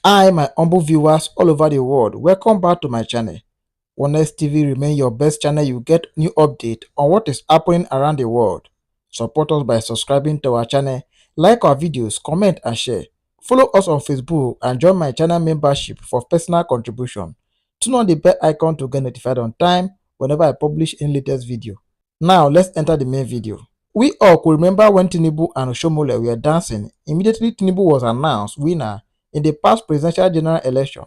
Hi, my humble viewers all over the world. Welcome back to my channel. Honest TV remain your best channel. You get new update on what is happening around the world. Support us by subscribing to our channel, like our videos, comment and share. Follow us on Facebook and join my channel membership for personal contribution. Turn on the bell icon to get notified on time whenever I publish any latest video. Now let's enter the main video. We all could remember when Tinubu and Oshomole were dancing. Immediately Tinubu was announced winner in the past presidential general election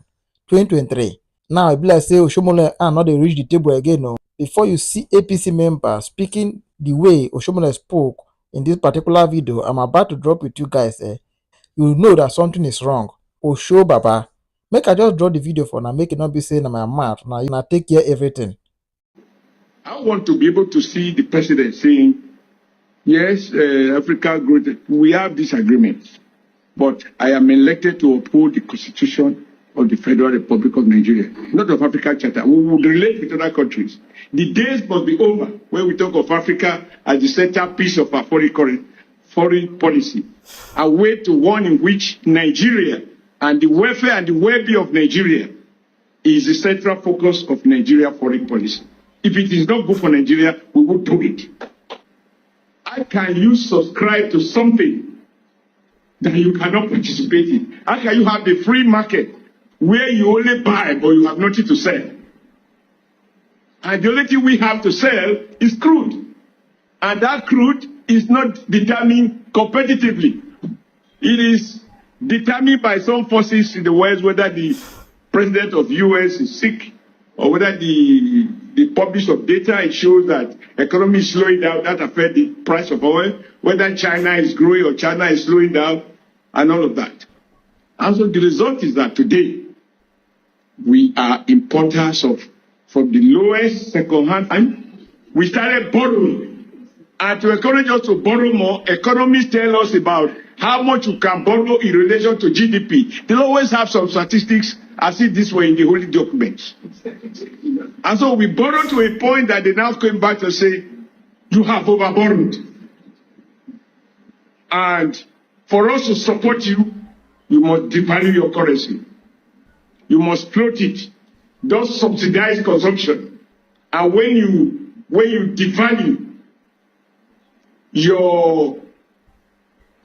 2023. Now e be like say Oshomole and not dey reach the table again. No. Before you see APC members speaking the way Oshomole spoke in this particular video I'm about to drop with you guys, you know that something is wrong. Osho Baba. Make I just draw the video for now, make it not be saying my mouth. Now you take care everything. I want to be able to see the president saying, yes, Africa growth, we have disagreements, but I am elected to uphold the Constitution of the Federal Republic of Nigeria, not of African Charter. We would relate with other countries. The days must be over when we talk of Africa as the centerpiece of our foreign policy, a way to one in which Nigeria and the welfare and the well-being of Nigeria is the central focus of Nigeria foreign policy. If it is not good for Nigeria, we will do it. How can you subscribe to something that you cannot participate in? How can you have a free market where you only buy but you have nothing to sell? And the only thing we have to sell is crude. And that crude is not determined competitively. It is determined by some forces in the West, whether the president of the US is sick or whether the publish of data, it shows that economy is slowing down, that affects the price of oil, whether China is growing or China is slowing down, and all of that. And so the result is that today, we are importers of, from the lowest second-hand, and we started borrowing. And to encourage us to borrow more, economists tell us about how much you can borrow in relation to GDP. They always have some statistics as if this were in the holy documents. And so we borrowed to a point that they now came back to say, you have overborrowed. And for us to support you, you must devalue your currency. You must float it. Don't subsidize consumption. And when you devalue your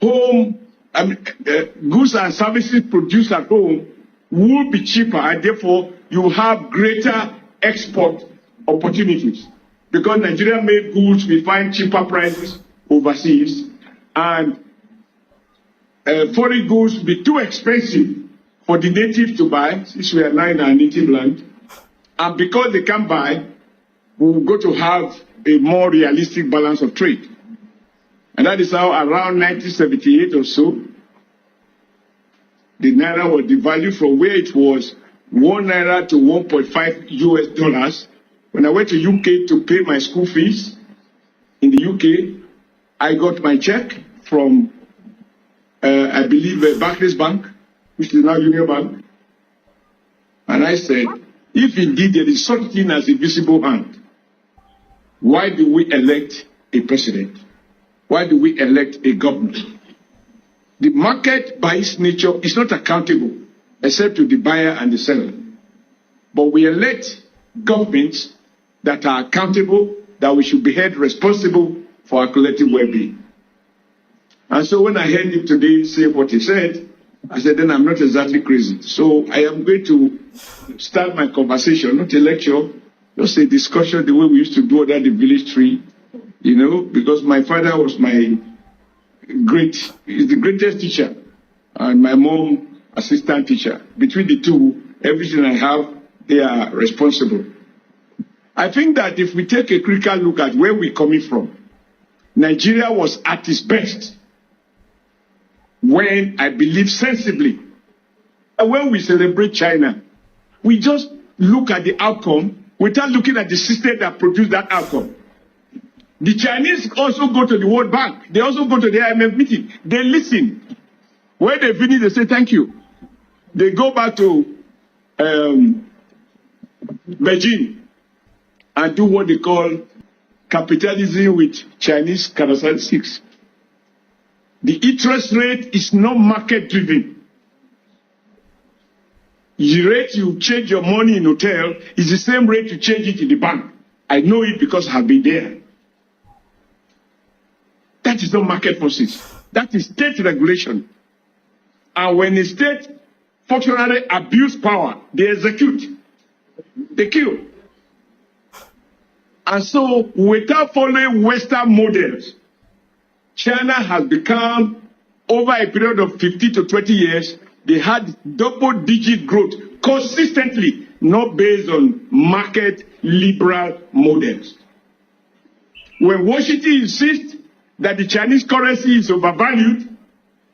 home, goods and services produced at home will be cheaper, and therefore you have greater export opportunities. Because Nigeria made goods, we find cheaper prices overseas, and foreign goods will be too expensive for the native to buy, since we are now in our native land. And because they can't buy, we will go to have a more realistic balance of trade. And that is how around 1978 or so, the naira was devalued from where it was 1 naira to 1.5 US dollars. When I went to UK to pay my school fees in the UK, I got my check from, I believe, Barclays Bank, which is now Union Bank. And I said, if indeed there is such thing as a visible hand, why do we elect a president? Why do we elect a government? The market, by its nature, is not accountable except to the buyer and the seller. But we elect governments that are accountable, that we should be held responsible for our collective well-being. And so when I heard him today say what he said, I said, then I'm not exactly crazy. So I am going to start my conversation, not a lecture, just a discussion the way we used to do under the village tree. You know, because my father was is the greatest teacher, and my mom, assistant teacher. Between the two, everything I have, they are responsible. I think that if we take a critical look at where we're coming from, Nigeria was at its best when, I believe sensibly, and when we celebrate China, we just look at the outcome without looking at the system that produced that outcome. The Chinese also go to the World Bank. They also go to the IMF meeting. They listen. When they finish, they say thank you. They go back to Beijing and do what they call capitalism with Chinese characteristics. The interest rate is not market driven. The rate you change your money in hotel is the same rate you change it in the bank. I know it because I've been there. That is not market forces. That is state regulation. And when the state functionally abuse power, they execute, they kill. And so, without following Western models, China has become, over a period of 15 to 20 years, they had double-digit growth consistently, not based on market liberal models. When Washington insists that the Chinese currency is overvalued,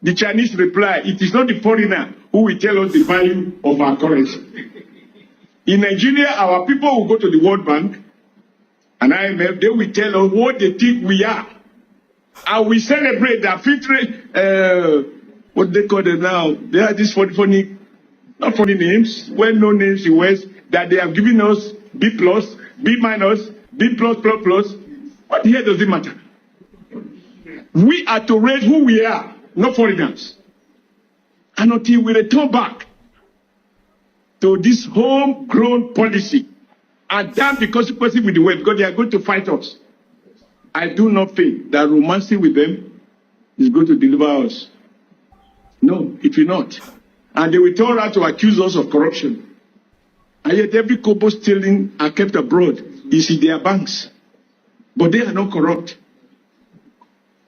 the Chinese reply, it is not the foreigner who will tell us the value of our currency. In Nigeria, our people will go to the World Bank and IMF, they will tell us what they think we are. And we celebrate that what they call it now. They have these funny, not funny names, well-known names in West, that they have given us B+, B-, B+++. What the hell does it matter? We are to raise who we are, not foreigners. And until we return back to this homegrown policy and damn the consequences with the West, because they are going to fight us. I do not think that romancing with them is going to deliver us. No, it will not. And they will turn around to accuse us of corruption. And yet every kobo stealing are kept abroad is in their banks. But they are not corrupt.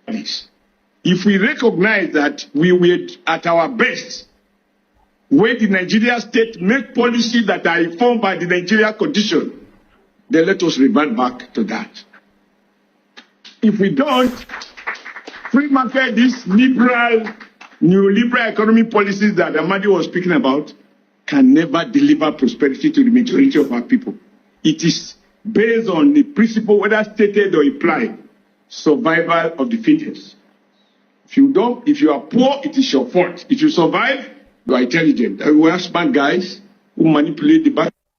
If we recognize that we were at our best, when the Nigerian state make policies that are informed by the Nigerian condition, then let us revert back to that. If we don't, free market, these liberal, neoliberal economic policies that Amadi was speaking about, can never deliver prosperity to the majority of our people. It is based on the principle, whether stated or implied, survival of the fittest. If you are poor, it is your fault. If you survive, you are intelligent. We have smart guys who manipulate the bank.